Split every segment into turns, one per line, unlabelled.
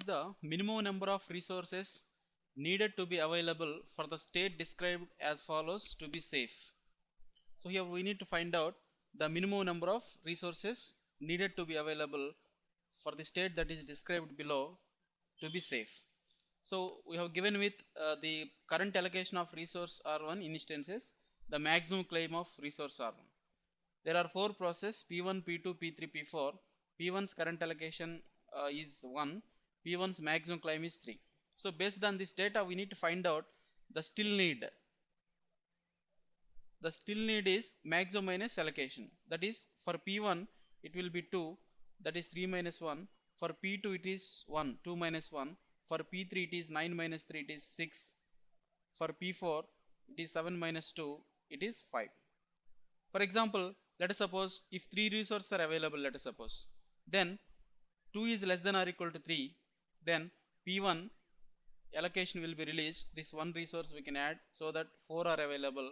the minimum number of resources needed to be available for the state described as follows to be safe? So here we need to find out the minimum number of resources needed to be available for the state that is described below to be safe. So we have given with the current allocation of resource R1 instances the maximum claim of resource R1. There are four processes P1, P2, P3, P4. P1's current allocation is 1. P1's maximum claim is 3. So based on this data we need to find out the still need. The still need is maximum minus allocation. That is for P1 it will be 2, that is 3 minus 1. For P2 it is 1, 2 minus 1. For P3 it is 9 minus 3, it is 6. For P4 it is 7 minus 2, it is 5. For example, let us suppose if 3 resources are available, let us suppose, then 2 is less than or equal to 3, then P1 allocation will be released. This one resource we can add so that 4 are available.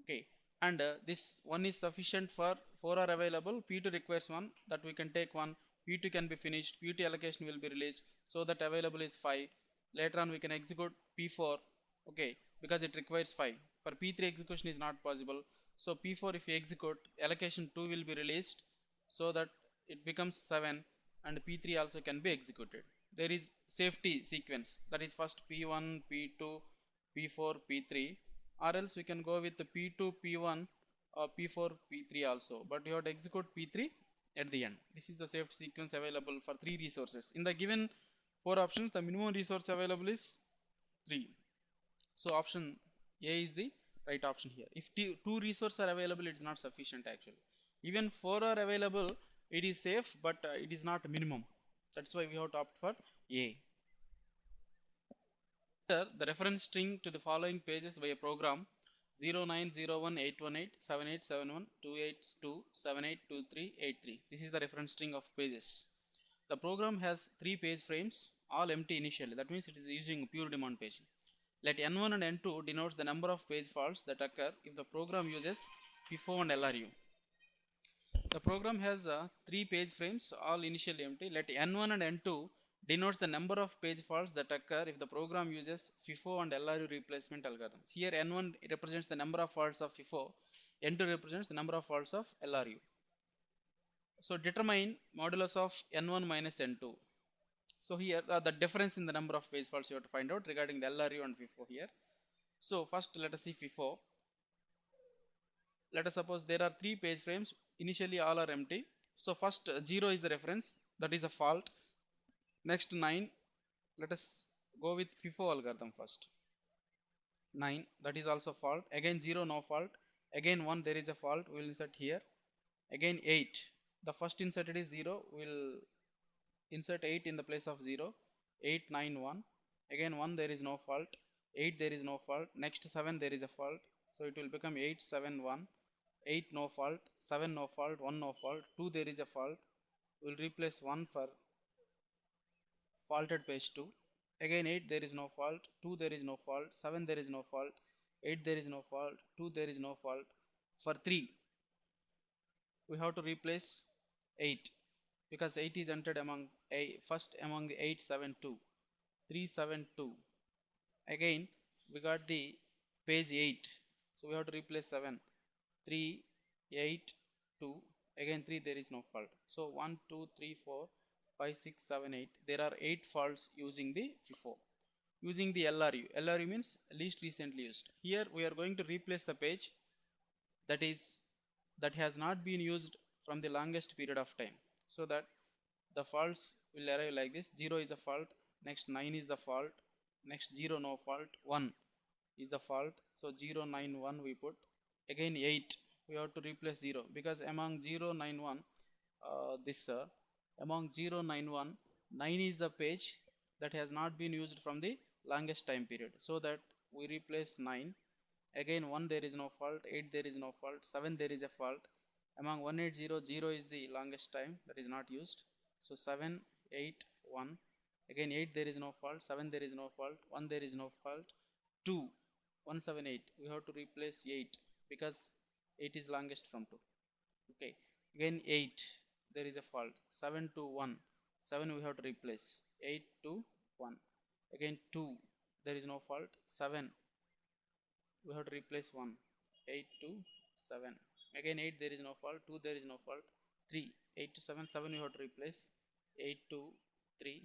Okay, and this one is sufficient for 4 are available. P2 requires 1, that we can take 1. P2 can be finished. P2 allocation will be released so that available is 5. Later on we can execute P4, okay, because it requires 5. For P3 execution is not possible. So P4 if we execute, allocation 2 will be released so that it becomes 7 and P3 also can be executed. There is safety sequence, that is first P1, P2, P4, P3, or else we can go with the P2, P1 or P4, P3 also, but you have to execute P3 at the end. This is the safety sequence available for 3 resources. In the given 4 options, the minimum resource available is 3. So option A is the right option here. If 2 resources are available, it is not sufficient actually. Even 4 are available, it is safe, but it is not minimum. That's why we have to opt for A. Enter the reference string to the following pages by a program 090181871282782383. This is the reference string of pages. The program has 3 page frames, all empty initially. That means it is using pure demand page. Let N1 and N2 denotes the number of page faults that occur if the program uses FIFO and LRU. The program has 3 page frames, all initially empty. Let N1 and N2 denotes the number of page faults that occur if the program uses FIFO and LRU replacement algorithms. Here N1 represents the number of faults of FIFO, N2 represents the number of faults of LRU. So determine modulus of N1 minus N2. So here the difference in the number of page faults you have to find out regarding the LRU and FIFO here. So first let us see FIFO. Let us suppose there are 3 page frames, initially all are empty. So first 0 is the reference, that is a fault. Next 9, let us go with FIFO algorithm first. 9, that is also fault. Again 0, no fault. Again 1, there is a fault, we will insert here. Again 8, the first inserted is 0, we will insert 8 in the place of 0. 8, 9, 1. Again 1, there is no fault. 8, there is no fault. Next 7, there is a fault. So it will become 8, 7, 1. 8, no fault. 7, no fault. 1, no fault. 2, there is a fault. We will replace 1 for faulted page 2. Again 8, there is no fault. 2, there is no fault. 7, there is no fault. 8, there is no fault. 2, there is no fault. For 3, we have to replace 8 because 8 is entered among first among the 8, 7, 2. 3, 7, 2. Again we got the page 8, so we have to replace 7. 3, 8, 2. Again 3, there is no fault. So 1, 2, 3, 4, 5, 6, 7, 8. There are 8 faults using the FIFO. Using the LRU. LRU means least recently used. Here we are going to replace the page that has not been used from the longest period of time. So that the faults will arrive like this. 0 is a fault. Next 9 is the fault. Next 0, no fault. 1 is the fault. So 0, 9, 1 we put. Again 8, we have to replace 0 because among 0, 9, 1 among 0, 9, 1, 9 is the page that has not been used from the longest time period. So that we replace 9. Again 1, there is no fault. 8, there is no fault. 7, there is a fault. Among 180, 0 is the longest time that is not used. So 7, 8, 1. Again 8, there is no fault. 7, there is no fault. 1, there is no fault. 2, 1, 7, 8. We have to replace 8 because 8 is longest from 2. Okay. Again 8, there is a fault. 7 to 1. 7 we have to replace. 8 to 1. Again 2, there is no fault. 7 we have to replace 1. 8 to 7. Again 8, there is no fault. 2, there is no fault. 3, 8 to 7, 7 we have to replace. 8 to 3.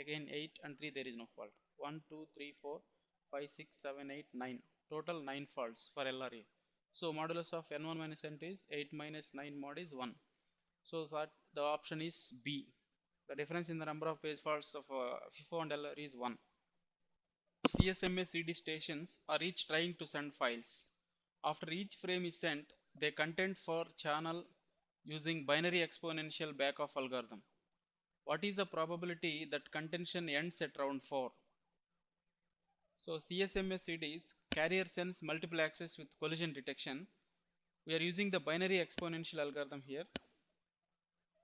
Again 8 and 3, there is no fault. 1, 2, 3, 4, 5, 6, 7, 8, 9. Total 9 faults for LRA. So modulus of n1 minus n2 is 8 minus 9 mod is 1. So that the option is B. The difference in the number of page faults of FIFO and LR is 1. CSMA CD stations are each trying to send files. After each frame is sent, they contend for channel using binary exponential backoff algorithm. What is the probability that contention ends at round 4? So CSMA CDs, carrier sends multiple access with collision detection. We are using the binary exponential algorithm here.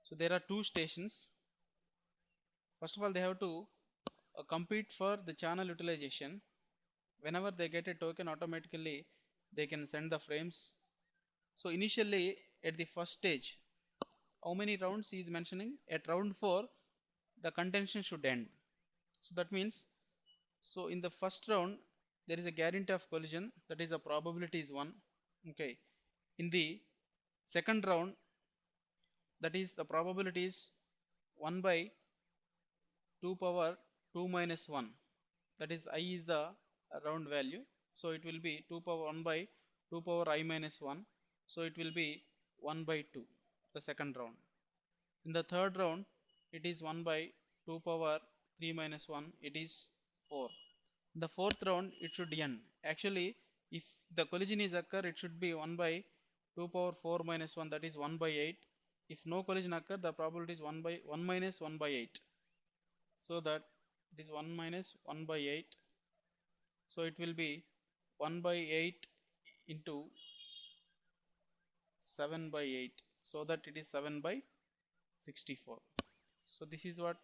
So there are two stations. First of all, they have to compete for the channel utilization. Whenever they get a token, automatically they can send the frames. So initially at the first stage, how many rounds he is mentioning? At round 4, the contention should end. So that means, so in the first round there is a guarantee of collision, that is the probability is 1. Okay. In the second round, that is the probability is 1 by 2 power 2 minus 1, that is I is the round value. So it will be 2 power 1 by 2 power I minus 1. So it will be 1 by 2, the second round. In the third round, it is 1 by 2 power 3 minus 1, it is 4. In the fourth round, it should end. Actually, if the collision is occur, it should be 1 by 2 power 4 minus 1, that is 1 by 8. If no collision occur, the probability is 1 by 1 minus 1 by 8. So that it is 1 minus 1 by 8. So it will be 1 by 8 into 7 by 8. So that it is 7 by 64. So this is what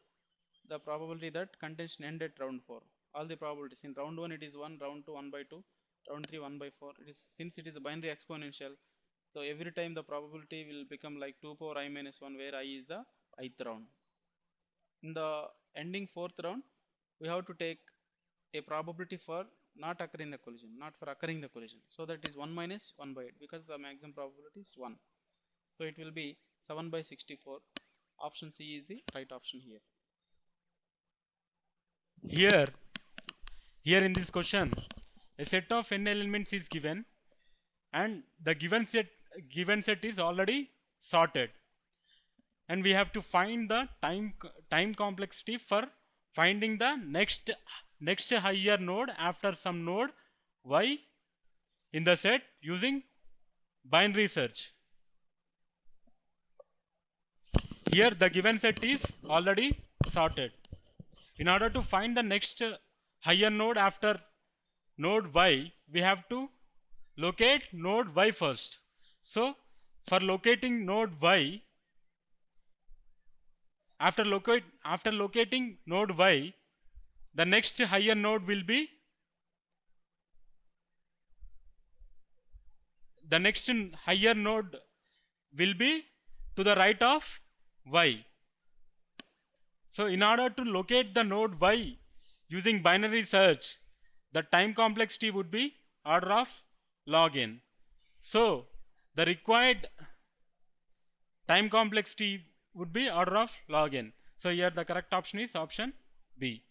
the probability that contention end at round 4. All the probabilities in round 1 it is 1, round 2 1 by 2, round 3 1 by 4. It is, since it is a binary exponential, so every time the probability will become like 2 power I minus 1, where I is the ith round. In the ending fourth round, we have to take a probability for not occurring the collision, not for occurring the collision. So that is 1 minus 1 by 8, because the maximum probability is 1. So it will be 7 by 64. Option C is the right option here.
Here, in this question, a set of n elements is given, and the given set is already sorted, and we have to find the time complexity for finding the next higher node after some node y in the set using binary search. Here the given set is already sorted. In order to find the next higher node after node y, we have to locate node y first. So for locating node y, after locating node y, the next higher node will be to the right of y. So in order to locate the node y using binary search, the time complexity would be order of log n. So the required time complexity would be order of log n. So here the correct option is option B.